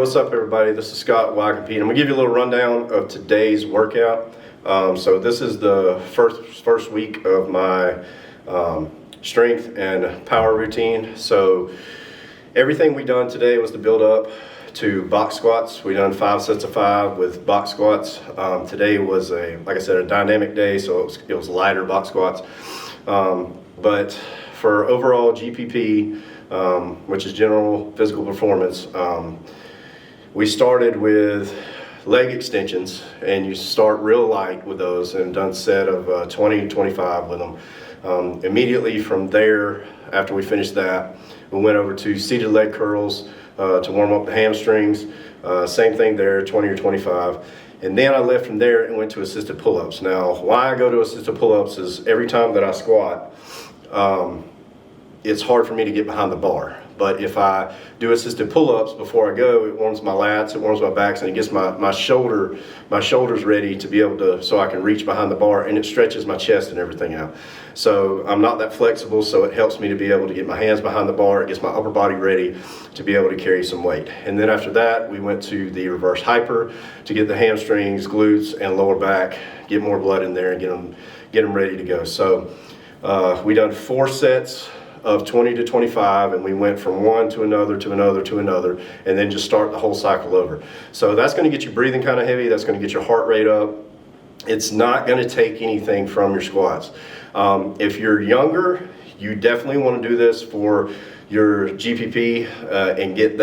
what's up everybody? This is Scott Compete. I'm gonna give you a little rundown of today's workout. So this is the first week of my strength and power routine. So everything we done today was to build up to box squats. We done 5 sets of 5 with box squats. Today was like I said, a dynamic day, so it was lighter box squats. But for overall GPP, which is general physical performance, we started with leg extensions, and you start real light with those, and done a set of 20 to 25 with them. Immediately from there, after we finished that, we went over to seated leg curls to warm up the hamstrings. Same thing there, 20 or 25. And then I left from there and went to assisted pull-ups. Now, why I go to assisted pull-ups is every time that I squat, it's hard for me to get behind the bar. But if I do assisted pull-ups before I go, it warms my lats, it warms my backs, and it gets my shoulders ready to be able to, so I can reach behind the bar, and it stretches my chest and everything out. So I'm not that flexible, so it helps me to be able to get my hands behind the bar. It gets my upper body ready to be able to carry some weight. And then after that, we went to the reverse hyper to get the hamstrings, glutes, and lower back, get more blood in there, and get them ready to go. So we done 4 sets of 20 to 25, and we went from one to another to another to another, and then just start the whole cycle over. So that's going to get you breathing kind of heavy. That's going to get your heart rate up. It's not going to take anything from your squats. If you're younger, you definitely want to do this for your GPP and get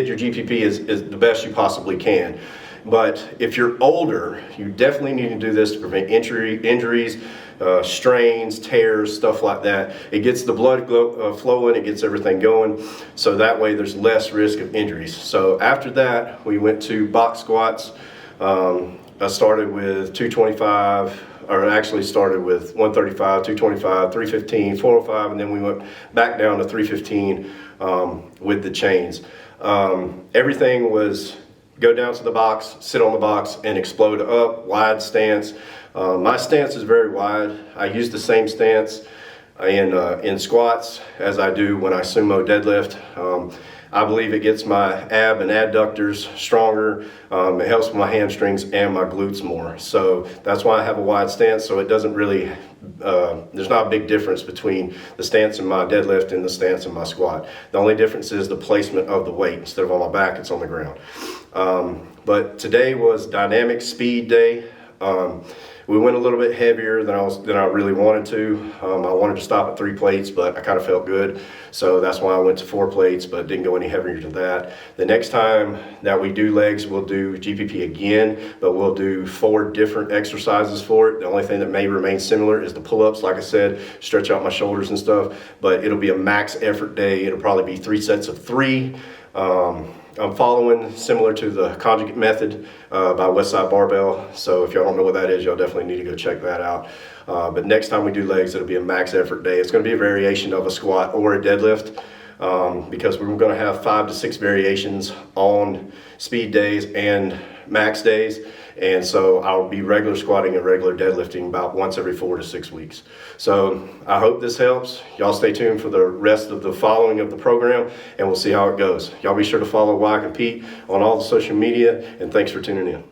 your GPP as the best you possibly can. But if you're older, you definitely need to do this to prevent injuries, strains, tears, stuff like that. It gets the blood flowing, it gets everything going, so that way there's less risk of injuries. So after that, we went to box squats. I started with 225, or actually started with 135, 225, 315, 405, and then we went back down to 315 with the chains. Everything was go down to the box, sit on the box, and explode up, wide stance. My stance is very wide. I use the same stance in squats as I do when I sumo deadlift. I believe it gets my ab and adductors stronger. It helps with my hamstrings and my glutes more. So that's why I have a wide stance, so it doesn't really, there's not a big difference between the stance in my deadlift and the stance in my squat. The only difference is the placement of the weight. Instead of on my back, it's on the ground. But today was dynamic speed day. We went a little bit heavier than I really wanted to. I wanted to stop at 3 plates, but I kind of felt good. So that's why I went to 4 plates, but didn't go any heavier than that. The next time that we do legs, we'll do GPP again, but we'll do 4 different exercises for it. The only thing that may remain similar is the pull-ups. Like I said, stretch out my shoulders and stuff, but it'll be a max effort day. It'll probably be 3 sets of 3. I'm following similar to the conjugate method by Westside Barbell. So if y'all don't know what that is, y'all definitely need to go check that out. But next time we do legs, it'll be a max effort day. It's going to be a variation of a squat or a deadlift because we're going to have 5 to 6 variations on speed days and max days. And so I'll be regular squatting and regular deadlifting about once every 4 to 6 weeks. So I hope this helps. Y'all stay tuned for the rest of the following of the program, and we'll see how it goes. Y'all be sure to follow Compete on all the social media, and thanks for tuning in.